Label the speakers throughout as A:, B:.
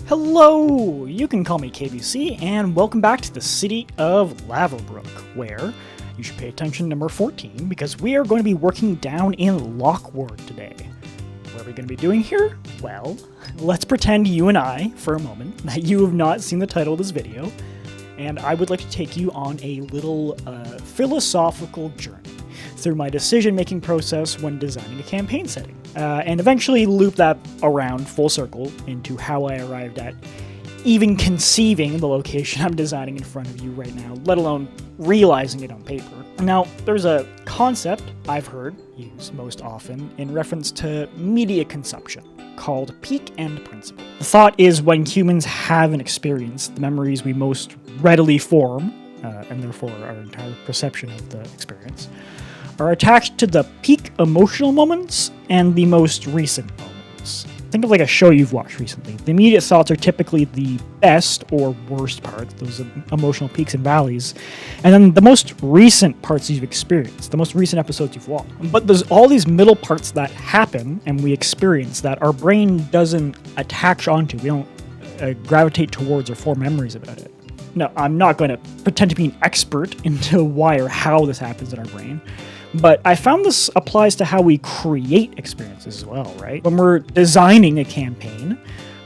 A: Hello! You can call me KBC, and welcome back to the City of Lavabrook, where you should pay attention to number 14, because we are going to be working down in Lockward today. What are we going to be doing here? Well, let's pretend you and I, for a moment, that you have not seen the title of this video, and I would like to take you on a little philosophical journey through my decision-making process when designing a campaign setting, and eventually loop that around full circle into how I arrived at even conceiving the location I'm designing in front of you right now, let alone realizing it on paper. Now, there's a concept I've heard used most often in reference to media consumption called peak end principle. The thought is when humans have an experience, the memories we most readily form, and therefore our entire perception of the experience, are attached to the peak emotional moments and the most recent moments. Think of like a show you've watched recently. The immediate thoughts are typically the best or worst parts, those emotional peaks and valleys, and then the most recent parts you've experienced, the most recent episodes you've watched. But there's all these middle parts that happen and we experience that our brain doesn't attach onto. We don't gravitate towards or form memories about it. No, I'm not going to pretend to be an expert into why or how this happens in our brain. But I found this applies to how we create experiences as well, right? When we're designing a campaign,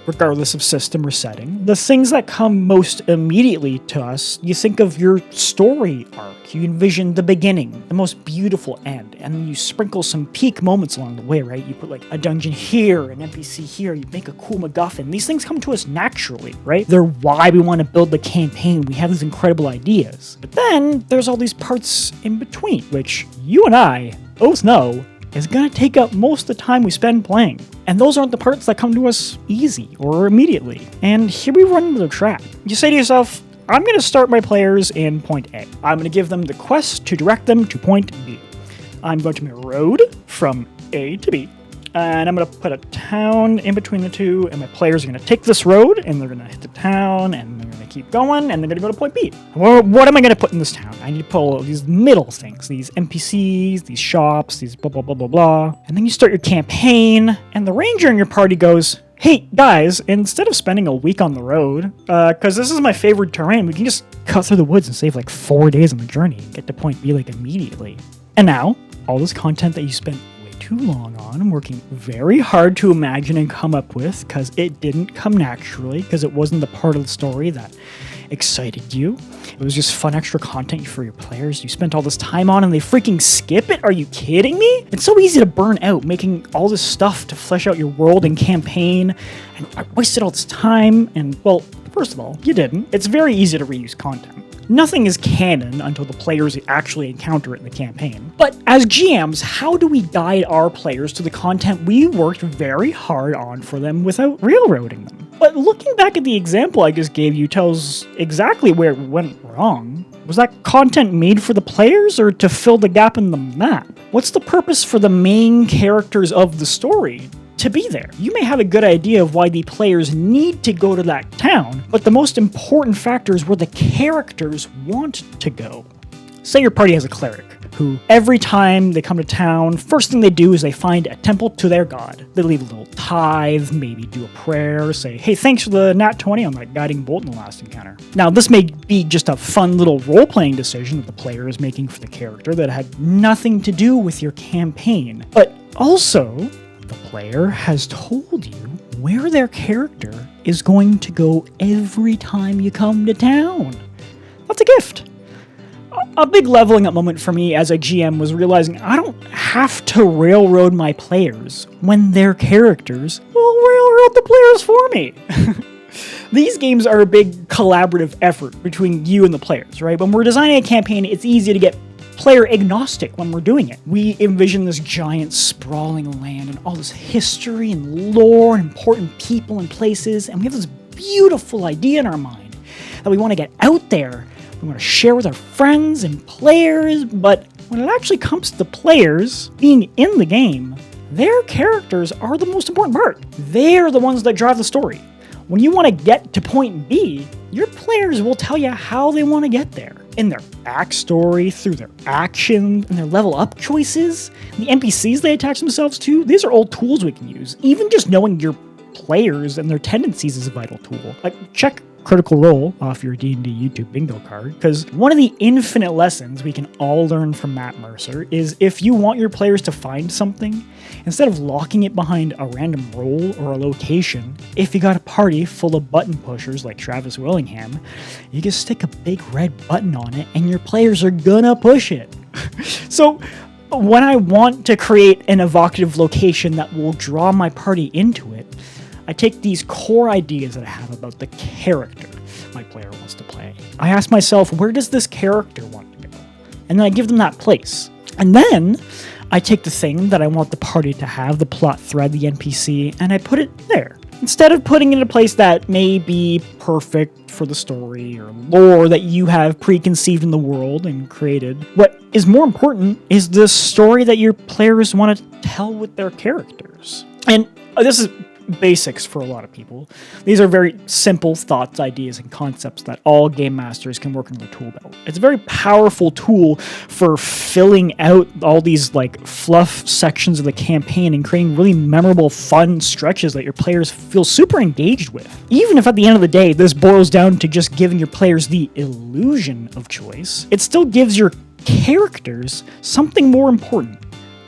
A: regardless of system or setting, the things that come most immediately to us, you think of your story arc. You envision the beginning, the most beautiful end, and then you sprinkle some peak moments along the way, right? You put like a dungeon here, an NPC here, you make a cool MacGuffin. These things come to us naturally, right? They're why we want to build the campaign. We have these incredible ideas. But then there's all these parts in between, which you and I both know is going to take up most of the time we spend playing. And those aren't the parts that come to us easy or immediately. And here we run into the trap. You say to yourself, I'm going to start my players in point A. I'm going to give them the quest to direct them to point B. I'm going to make a road from A to B. And I'm going to put a town in between the two, and my players are going to take this road, and they're going to hit the town, and they're going to keep going, and they're going to go to point B. What am I going to put in this town? I need to put all these middle things, these NPCs, these shops, these blah, blah, blah, blah, blah. And then you start your campaign, and the ranger in your party goes, hey, guys, instead of spending a week on the road, because this is my favorite terrain, we can just cut through the woods and save like 4 days on the journey and get to point B like immediately. And now, all this content that you spent too long on, working very hard to imagine and come up with, because it didn't come naturally, because it wasn't the part of the story that excited you. It was just fun extra content for your players you spent all this time on and they freaking skip it? Are you kidding me? It's so easy to burn out making all this stuff to flesh out your world and campaign, and I wasted all this time, and well, first of all, you didn't. It's very easy to reuse content. Nothing is canon until the players actually encounter it in the campaign. But as GMs, how do we guide our players to the content we worked very hard on for them without railroading them? But looking back at the example I just gave you tells exactly where it went wrong. Was that content made for the players or to fill the gap in the map? What's the purpose for the main characters of the story to be there? You may have a good idea of why the players need to go to that town, but the most important factor is where the characters want to go. Say your party has a cleric who, every time they come to town, first thing they do is they find a temple to their god. They leave a little tithe, maybe do a prayer, say, hey, thanks for the nat 20 on that guiding bolt in the last encounter. Now, this may be just a fun little role-playing decision that the player is making for the character that had nothing to do with your campaign, but also the player has told you where their character is going to go every time you come to town. That's a gift. A big leveling up moment for me as a GM was realizing I don't have to railroad my players when their characters will railroad the players for me. These games are a big collaborative effort between you and the players, right? When we're designing a campaign, it's easy to get player agnostic when we're doing it. We envision this giant sprawling land and all this history and lore and important people and places, and we have this beautiful idea in our mind that we want to get out there. We want to share with our friends and players, but when it actually comes to the players being in the game, their characters are the most important part. They're the ones that drive the story. When you want to get to point B, your players will tell you how they want to get there. In their backstory, through their actions, and their level up choices, the NPCs they attach themselves to, these are all tools we can use. Even just knowing your players and their tendencies is a vital tool. Check Critical Role off your D&D YouTube bingo card, because one of the infinite lessons we can all learn from Matt Mercer is if you want your players to find something, instead of locking it behind a random role or a location, if you got a party full of button pushers like Travis Willingham, you just stick a big red button on it and your players are gonna push it. So when I want to create an evocative location that will draw my party into it, I take these core ideas that I have about the character my player wants to play. I ask myself, where does this character want to go? And then I give them that place. And then I take the thing that I want the party to have, the plot thread, the NPC, and I put it there. Instead of putting it in a place that may be perfect for the story or lore that you have preconceived in the world and created, what is more important is the story that your players want to tell with their characters. And this is basics for a lot of people. These are very simple thoughts, ideas, and concepts that all game masters can work into the tool belt. It's a very powerful tool for filling out all these like fluff sections of the campaign and creating really memorable, fun stretches that your players feel super engaged with. Even if at the end of the day, this boils down to just giving your players the illusion of choice, it still gives your characters something more important,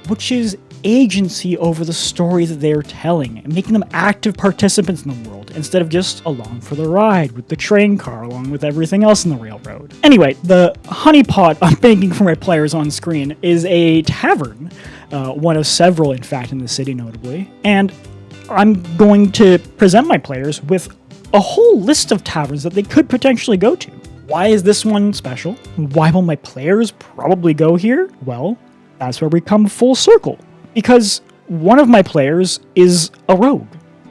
A: which is agency over the story that they're telling and making them active participants in the world instead of just along for the ride with the train car along with everything else in the railroad. Anyway, the honeypot I'm making for my players on screen is a tavern, one of several in fact in the city notably, and I'm going to present my players with a whole list of taverns that they could potentially go to. Why is this one special? Why will my players probably go here? Well, that's where we come full circle. Because one of my players is a rogue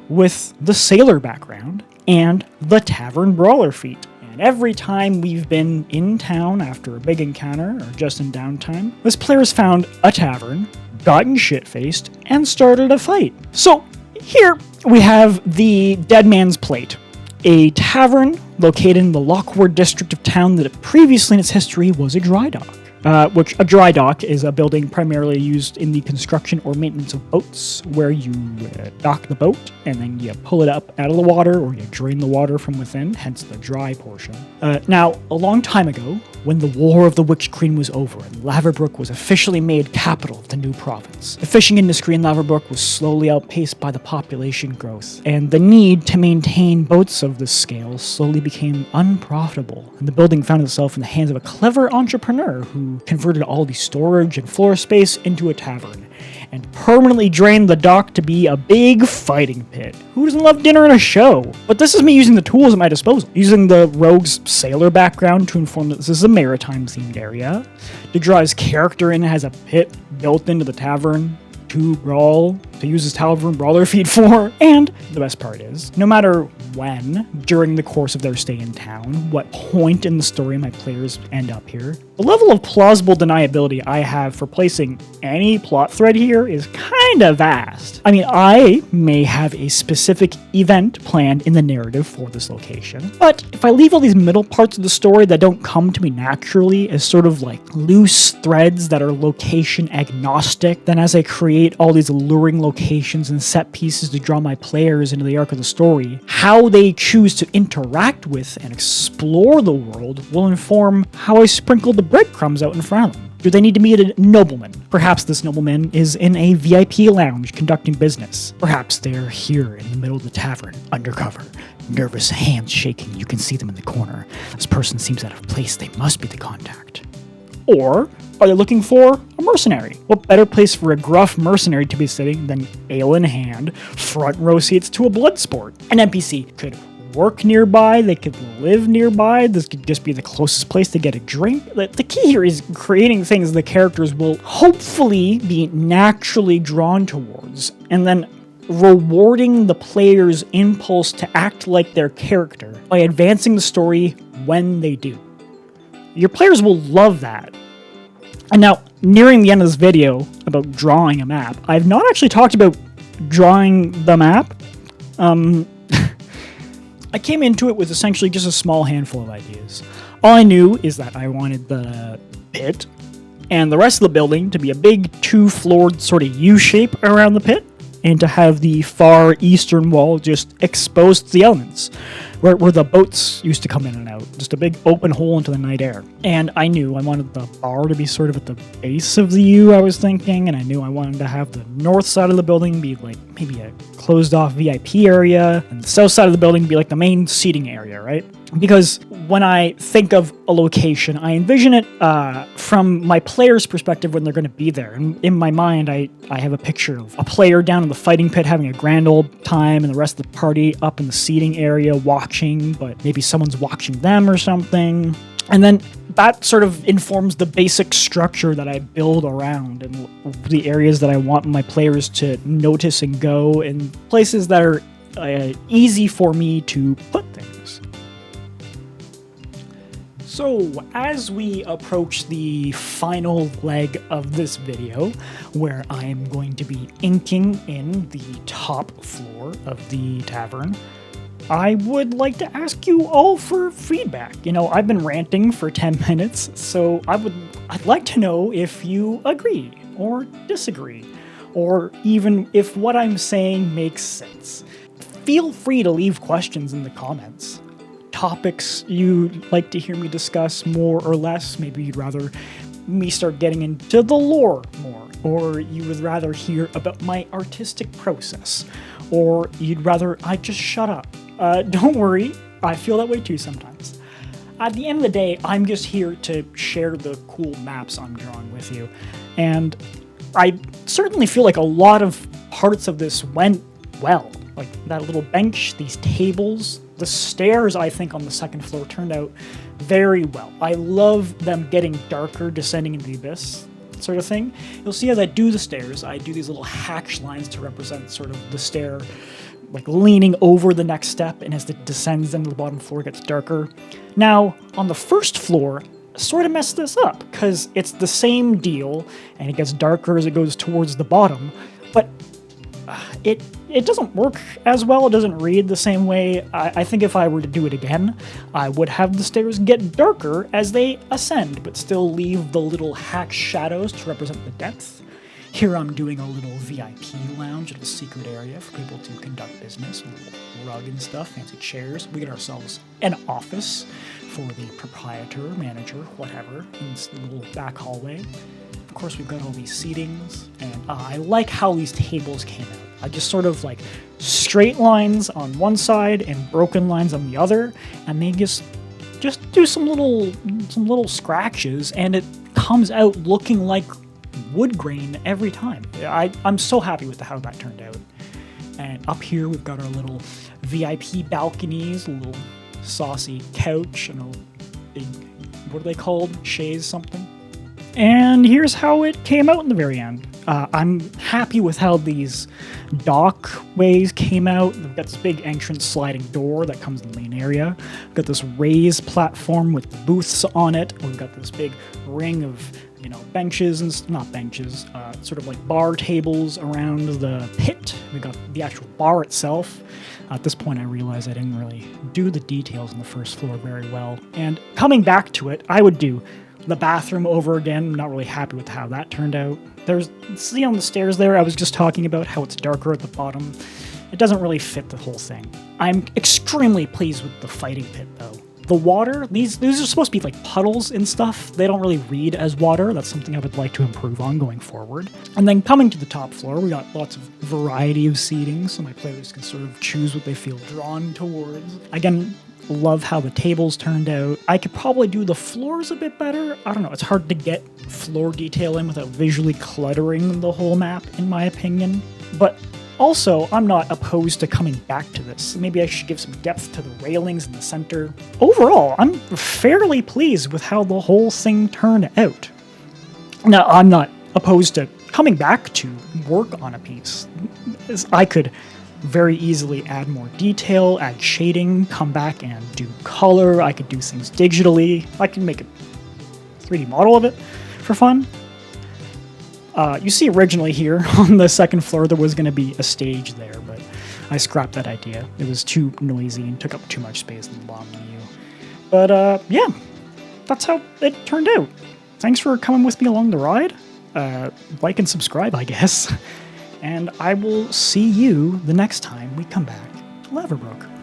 A: with the sailor background and the tavern brawler feat. And every time we've been in town after a big encounter or just in downtime, this player's found a tavern, gotten shit-faced, and started a fight. So here we have the Deadman's Plate, a tavern located in the Lockward district of town that previously in its history was a dry dock. Which a dry dock is a building primarily used in the construction or maintenance of boats, where you dock the boat and then you pull it up out of the water or you drain the water from within, hence the dry portion. Now, a long time ago, when the War of the Witch Queen was over and Laverbrook was officially made capital of the new province, the fishing industry in Laverbrook was slowly outpaced by the population growth, and the need to maintain boats of this scale slowly became unprofitable, and the building found itself in the hands of a clever entrepreneur who converted all the storage and floor space into a tavern, and permanently drained the dock to be a big fighting pit. Who doesn't love dinner and a show? But this is me using the tools at my disposal, using the rogue's sailor background to inform that this is a maritime-themed area, to draw his character in has a pit built into the tavern, to brawl, to use his tavern brawler feat for, and the best part is, no matter when, during the course of their stay in town, what point in the story my players end up here, the level of plausible deniability I have for placing any plot thread here is kinda vast. I mean, I may have a specific event planned in the narrative for this location, but if I leave all these middle parts of the story that don't come to me naturally as sort of like loose threads that are location agnostic, then as I create all these alluring locations and set pieces to draw my players into the arc of the story, how they choose to interact with and explore the world will inform how I sprinkle the breadcrumbs out in front of them. Do they need to meet a nobleman? Perhaps this nobleman is in a VIP lounge conducting business. Perhaps they're here in the middle of the tavern, undercover, nervous, hands shaking. You can see them in the corner. This person seems out of place. They must be the contact. Or are they looking for a mercenary? What better place for a gruff mercenary to be sitting than ale in hand, front row seats to a blood sport? An NPC could work nearby, they could live nearby, this could just be the closest place to get a drink. The key here is creating things the characters will hopefully be naturally drawn towards, and then rewarding the player's impulse to act like their character by advancing the story when they do. Your players will love that. And now, nearing the end of this video about drawing a map, I've not actually talked about drawing the map. I came into it with essentially just a small handful of ideas. All I knew is that I wanted the pit and the rest of the building to be a big two-floored sort of U shape around the pit, and to have the far eastern wall just exposed to the elements, where the boats used to come in and out, just a big open hole into the night air. And I knew I wanted the bar to be sort of at the base of the U, I was thinking, and I knew I wanted to have the north side of the building be like maybe a closed off VIP area, and the south side of the building be like the main seating area, right? Because when I think of a location, I envision it from my player's perspective when they're going to be there. And in my mind, I have a picture of a player down in the fighting pit having a grand old time, and the rest of the party up in the seating area watching, but maybe someone's watching them or something. And then that sort of informs the basic structure that I build around and the areas that I want my players to notice and go, and places that are easy for me to put things. So, as we approach the final leg of this video, where I am going to be inking in the top floor of the tavern, I would like to ask you all for feedback. You know, I've been ranting for 10 minutes, so I'd like to know if you agree or disagree, or even if what I'm saying makes sense. Feel free to leave questions in the comments. Topics you'd like to hear me discuss more or less. Maybe you'd rather me start getting into the lore more, or you would rather hear about my artistic process, or you'd rather I just shut up. Don't worry, I feel that way too sometimes. At the end of the day, I'm just here to share the cool maps I'm drawing with you, and I certainly feel like a lot of parts of this went well. Like that little bench, these tables, the stairs, I think, on the second floor turned out very well. I love them getting darker, descending into the abyss, sort of thing. You'll see as I do the stairs, I do these little hatch lines to represent sort of the stair, like leaning over the next step, and as it descends into the bottom floor, it gets darker. Now, on the first floor, sort of messed this up, because it's the same deal, and it gets darker as it goes towards the bottom, but it doesn't work as well. It doesn't read the same way. I think if I were to do it again, I would have the stairs get darker as they ascend, but still leave the little hatch shadows to represent the depth. Here I'm doing a little VIP lounge, a little secret area for people to conduct business, a little rug and stuff, fancy chairs. We get ourselves an office for the proprietor, manager, whatever, in this little back hallway. Of course, we've got all these seatings, and I like how these tables came out. I just sort of like straight lines on one side and broken lines on the other, and they just do some little scratches, and it comes out looking like wood grain every time. I'm so happy with how that turned out. And up here we've got our little VIP balconies, a little saucy couch, and a big, what are they called? Chaise something. And here's how it came out in the very end. I'm happy with how these dockways came out. We've got this big entrance sliding door that comes in the main area. We've got this raised platform with booths on it. We've got this big ring of, benches and not benches, sort of like bar tables around the pit. We got the actual bar itself. At this point, I realized I didn't really do the details on the first floor very well. And coming back to it, I would do the bathroom over again. I'm not really happy with how that turned out. See on the stairs there, I was just talking about how it's darker at the bottom. It doesn't really fit the whole thing. I'm extremely pleased with the fighting pit, though. The water, these are supposed to be like puddles and stuff. They don't really read as water. That's something I would like to improve on going forward. And then coming to the top floor, we got lots of variety of seating, so my players can sort of choose what they feel drawn towards. Again, love how the tables turned out. I could probably do the floors a bit better. I don't know, it's hard to get floor detail in without visually cluttering the whole map, in my opinion. But also, I'm not opposed to coming back to this. Maybe I should give some depth to the railings in the center. Overall, I'm fairly pleased with how the whole thing turned out. Now, I'm not opposed to coming back to work on a piece. I could very easily add more detail, add shading, come back and do color. I could do things digitally. I can make a 3D model of it for fun. You see originally here on the second floor there was going to be a stage there, but I scrapped that idea. It was too noisy and took up too much space in the bottom menu. But yeah, that's how it turned out. Thanks for coming with me along the ride. Like and subscribe, I guess. and I will see you the next time we come back to Laverbrook.